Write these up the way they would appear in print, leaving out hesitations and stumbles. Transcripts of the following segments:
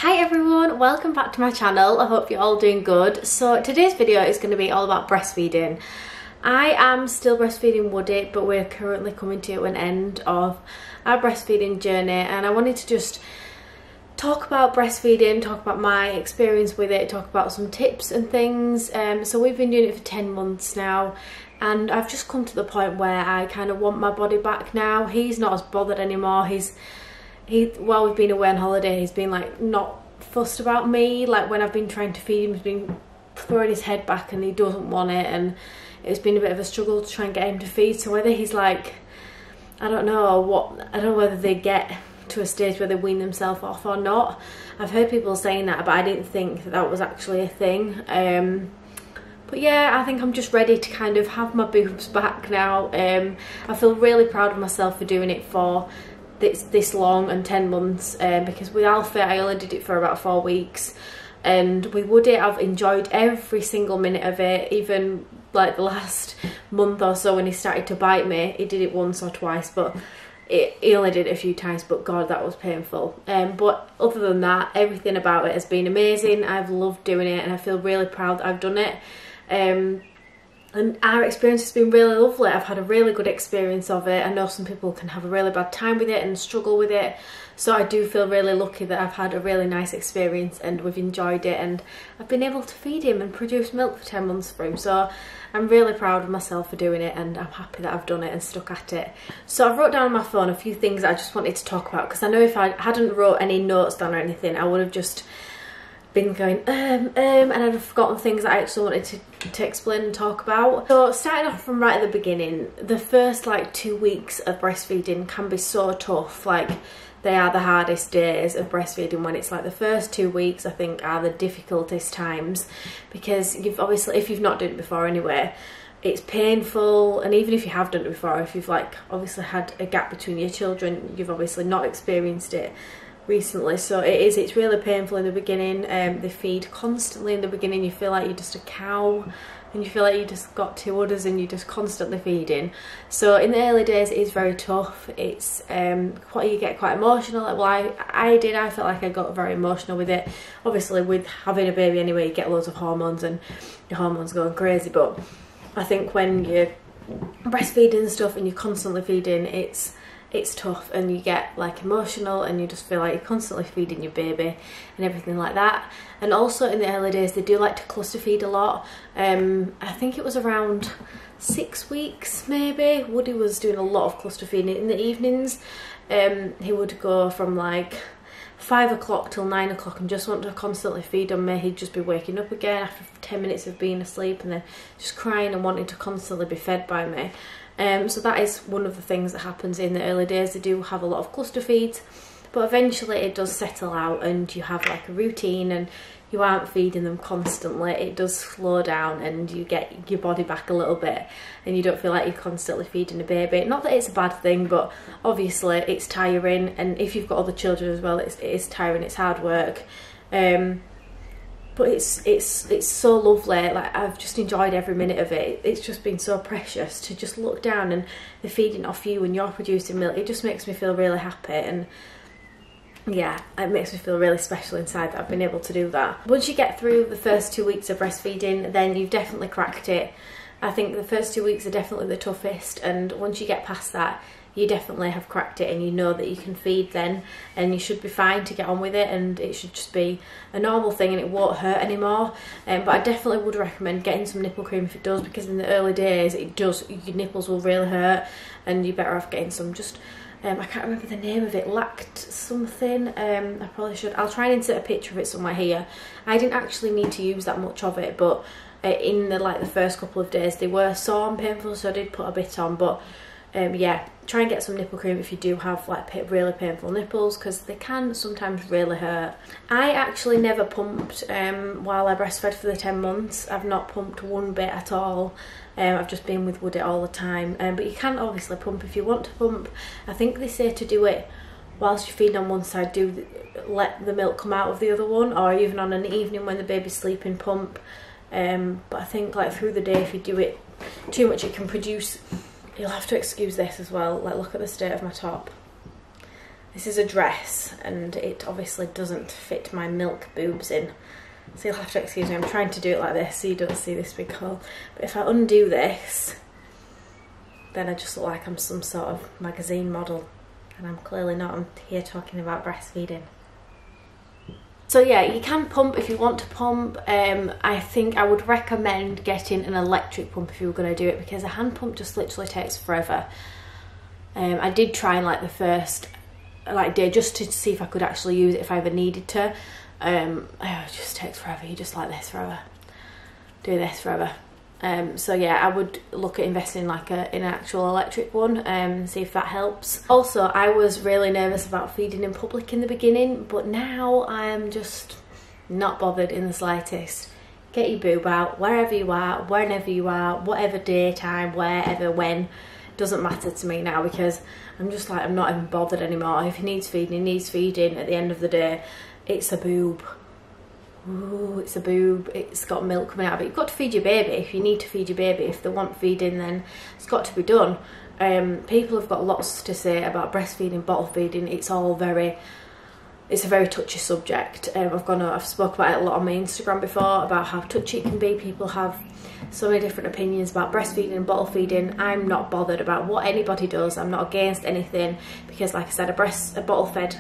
Hi everyone, welcome back to my channel. I hope you're all doing good. So today's video is going to be all about breastfeeding. I am still breastfeeding Woody, but we're currently coming to an end of our breastfeeding journey, and I wanted to just talk about breastfeeding, talk about my experience with it, talk about some tips and things. So we've been doing it for 10 months now, and I've just come to the point where I kind of want my body back now. He's not as bothered anymore. While we've been away on holiday, he's been like not fussed about me. Like when I've been trying to feed him, he's been throwing his head back and he doesn't want it, and it's been a bit of a struggle to try and get him to feed. So whether he's like, I don't know whether they get to a stage where they wean themselves off or not. I've heard people saying that, but I didn't think that was actually a thing. But yeah, I think I'm just ready to kind of have my boobs back now. I feel really proud of myself for doing it for this long and 10 months, because with Alfie I only did it for about 4 weeks, and with Woody I've enjoyed every single minute of it. Even like the last month or so when he started to bite me, he did it once or twice, but he only did it a few times, but God, that was painful. But other than that, everything about it has been amazing. I've loved doing it and I feel really proud that I've done it. And our experience has been really lovely. I've had a really good experience of it. I know some people can have a really bad time with it and struggle with it. So I do feel really lucky that I've had a really nice experience and we've enjoyed it, and I've been able to feed him and produce milk for 10 months for him. So I'm really proud of myself for doing it, and I'm happy that I've done it and stuck at it. So I've wrote down on my phone a few things that I just wanted to talk about, because I know if I hadn't wrote any notes down or anything, I would have just been going and I'd have forgotten things that I actually wanted to explain and talk about. So starting off from right at the beginning, the first like 2 weeks of breastfeeding can be so tough. Like they are the hardest days of breastfeeding. When it's like the first 2 weeks, I think, are the difficultest times, because you've obviously, if you've not done it before anyway, it's painful. And even if you have done it before, if you've like obviously had a gap between your children, you've obviously not experienced it recently, so it's really painful in the beginning. They feed constantly in the beginning. You feel like you're just a cow and you feel like you just got two udders and you're just constantly feeding. So in the early days it is very tough. It's you get quite emotional. Well, I felt like I got very emotional with it. Obviously with having a baby anyway, you get loads of hormones and your hormones going crazy, but I think when you're breastfeeding and stuff and you're constantly feeding, it's tough, and you get like emotional and you just feel like you're constantly feeding your baby and everything like that. And also in the early days they do like to cluster feed a lot. I think it was around 6 weeks maybe, Woody was doing a lot of cluster feeding in the evenings. He would go from like 5 o'clock till 9 o'clock and just want to constantly feed on me. He'd just be waking up again after 10 minutes of being asleep and then just crying and wanting to constantly be fed by me. So that is one of the things that happens in the early days. They do have a lot of cluster feeds, but eventually it does settle out and you have like a routine and you aren't feeding them constantly. It does slow down and you get your body back a little bit and you don't feel like you're constantly feeding a baby. Not that it's a bad thing, but obviously it's tiring, and if you've got other children as well, it is tiring, it's hard work. But it's so lovely. Like I've just enjoyed every minute of it. It's just been so precious to just look down and they're feeding off you and you're producing milk. It just makes me feel really happy, and yeah, it makes me feel really special inside that I've been able to do that. Once you get through the first 2 weeks of breastfeeding, then you've definitely cracked it. I think the first 2 weeks are definitely the toughest, and once you get past that, you definitely have cracked it and you know that you can feed then, and you should be fine to get on with it, and it should just be a normal thing and it won't hurt anymore. But I definitely would recommend getting some nipple cream if it does, because in the early days your nipples will really hurt, and you're better off getting some just I can't remember the name of it, Lact something. I probably should. I'll try and insert a picture of it somewhere here. I didn't actually need to use that much of it, but in the first couple of days they were sore and painful, so I did put a bit on. But yeah, try and get some nipple cream if you do have like really painful nipples, because they can sometimes really hurt. I actually never pumped while I breastfed for the 10 months. I've not pumped one bit at all. I've just been with Woody all the time. But you can obviously pump if you want to pump. I think they say to do it whilst you're feeding on one side, let the milk come out of the other one, or even on an evening when the baby's sleeping, pump. But I think like through the day, if you do it too much, it can produce, you'll have to excuse this as well, like look at the state of my top. This is a dress and it obviously doesn't fit my milk boobs in. So you'll have to excuse me, I'm trying to do it like this so you don't see this big hole. But if I undo this, then I just look like I'm some sort of magazine model. And I'm clearly not. I'm here talking about breastfeeding. So yeah, you can pump if you want to pump. I think I would recommend getting an electric pump if you were going to do it, because a hand pump just literally takes forever. I did try in like the first day just to see if I could actually use it if I ever needed to. It just takes forever. You just like this forever, do this forever. So yeah, I would look at investing like in an actual electric one, see if that helps. Also, I was really nervous about feeding in public in the beginning, but now I'm just not bothered in the slightest. Get your boob out wherever you are, whenever you are, whatever daytime, wherever, when, doesn't matter to me now, because I'm just like, I'm not even bothered anymore. If he needs feeding, he needs feeding. At the end of the day, it's a boob. Ooh, it's a boob, it's got milk coming out of it. You've got to feed your baby if you need to feed your baby. If they want feeding, then it's got to be done. People have got lots to say about breastfeeding, bottle feeding. It's a very touchy subject. I've spoke about it a lot on my Instagram before, about how touchy it can be. People have so many different opinions about breastfeeding and bottle feeding. I'm not bothered about what anybody does. I'm not against anything, because like I said, a bottle fed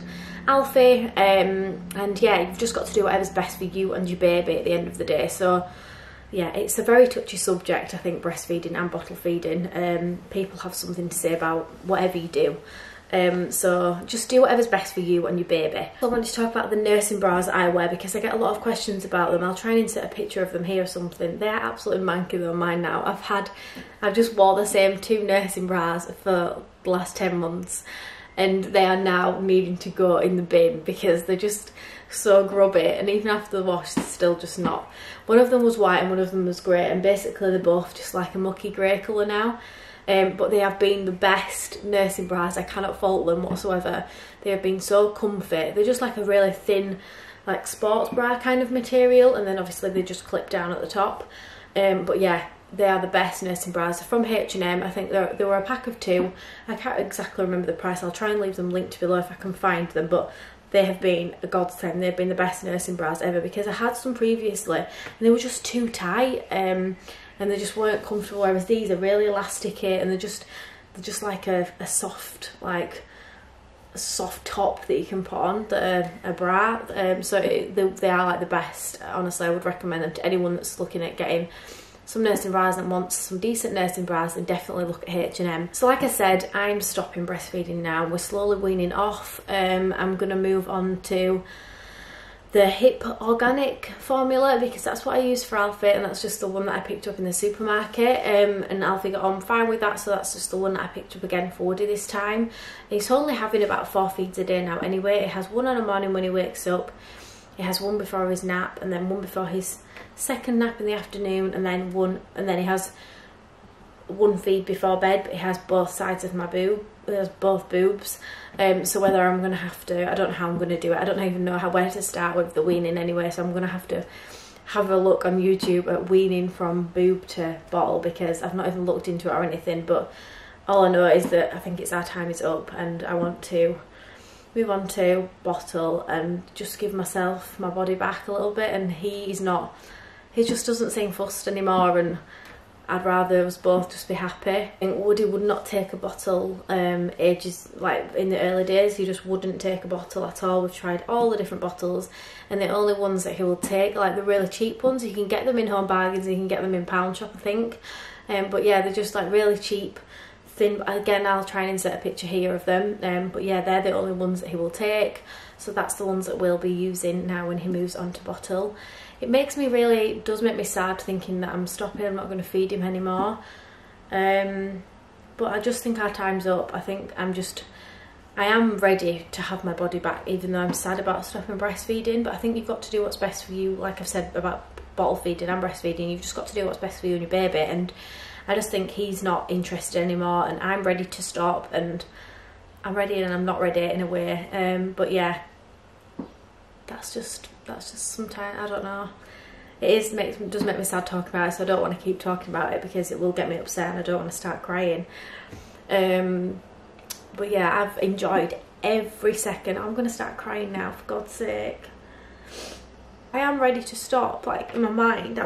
Alfie, and yeah, you've just got to do whatever's best for you and your baby at the end of the day. So yeah, it's a very touchy subject, I think, breastfeeding and bottle feeding. People have something to say about whatever you do. So just do whatever's best for you and your baby. So I wanted to talk about the nursing bras that I wear, because I get a lot of questions about them. I'll try and insert a picture of them here or something. They're absolutely manky on mine now. I've just wore the same 2 nursing bras for the last 10 months. And they are now needing to go in the bin because they're just so grubby, and even after the wash they're still just not. One of them was white and one of them was grey, and basically they're both just like a mucky grey colour now. But they have been the best nursing bras. I cannot fault them whatsoever. They have been so comfy. They're just like a really thin, like sports bra kind of material, and then obviously they just clip down at the top. But yeah, they are the best nursing bras. They're from H&M. I think they were a pack of 2. I can't exactly remember the price. I'll try and leave them linked below if I can find them, but they have been a godsend. They've been the best nursing bras ever, because I had some previously and they were just too tight, and they just weren't comfortable, whereas these are really elasticy, and they're just like a soft, like a soft top that you can put on a bra. So they are like the best. Honestly, I would recommend them to anyone that's looking at getting some nursing bras and wants some decent nursing bras, and definitely look at H&M. So like I said, I'm stopping breastfeeding now. We're slowly weaning off. I'm going to move on to the Hip Organic formula, because that's what I use for Alfie, and that's just the one that I picked up in the supermarket, and Alfie got on fine with that, so that's just the one that I picked up again for Woody this time. He's only having about 4 feeds a day now anyway. It has one on a morning when he wakes up, it has one before his nap, and then one before his second nap in the afternoon, and then he has one feed before bed, but it has both sides of my boob. There's both boobs. So whether I'm going to have to, I don't know how I'm going to do it. I don't even know where to start with the weaning anyway, so I'm going to have a look on YouTube at weaning from boob to bottle, because I've not even looked into it or anything, but all I know is that I think our time is up, and I want to move on to bottle and just give myself my body back a little bit. And he just doesn't seem fussed anymore, and I'd rather us both just be happy. I think Woody would not take a bottle ages, like in the early days, he just wouldn't take a bottle at all. We've tried all the different bottles, and the only ones that he will take are like the really cheap ones. You can get them in Home Bargains, you can get them in Pound Shop, I think. But yeah, they're just like really cheap, thin. Again, I'll try and insert a picture here of them. But yeah, they're the only ones that he will take. So that's the ones that we'll be using now when he moves on to bottle. It does make me sad thinking that I'm stopping, I'm not going to feed him anymore. But I just think our time's up. I think I am ready to have my body back, even though I'm sad about stopping breastfeeding. But I think you've got to do what's best for you. Like I've said about bottle feeding and breastfeeding, you've just got to do what's best for you and your baby. And I just think he's not interested anymore, and I'm ready to stop, and I'm ready and I'm not ready in a way. But yeah, that's just sometimes, I don't know. It does make me sad talking about it, so I don't want to keep talking about it because it will get me upset and I don't want to start crying. But yeah, I've enjoyed every second. I'm gonna start crying now, for God's sake. I am ready to stop, like in my mind.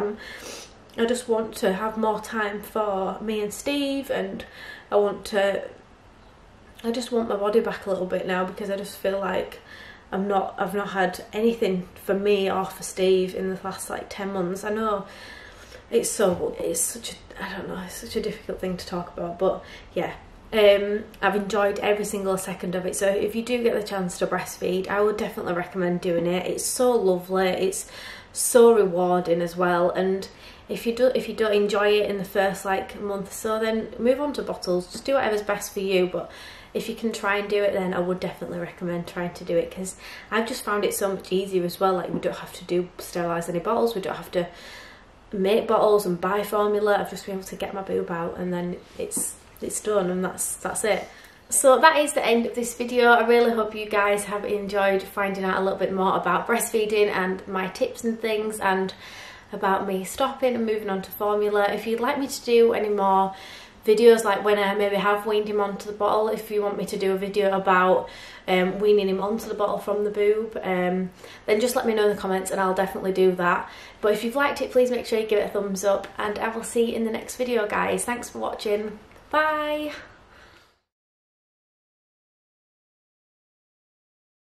I just want to have more time for me and Steve, and I just want my body back a little bit now, because I just feel like I've not had anything for me or for Steve in the last like 10 months. I know it's such a difficult thing to talk about, but yeah. I've enjoyed every single second of it. So if you do get the chance to breastfeed, I would definitely recommend doing it. It's so lovely, it's so rewarding as well. And if you don't enjoy it in the first like month or so, then move on to bottles. Just do whatever's best for you. But if you can try and do it, then I would definitely recommend trying to do it, because I've just found it so much easier as well. Like, we don't have to sterilise any bottles, we don't have to make bottles and buy formula. I've just been able to get my boob out, and then it's done, and that's it. So that is the end of this video. I really hope you guys have enjoyed finding out a little bit more about breastfeeding and my tips and things, and about me stopping and moving on to formula. If you'd like me to do any more videos, like when I maybe have weaned him onto the bottle, if you want me to do a video about weaning him onto the bottle from the boob, then just let me know in the comments and I'll definitely do that. But if you've liked it, please make sure you give it a thumbs up, and I will see you in the next video, guys. Thanks for watching. Bye!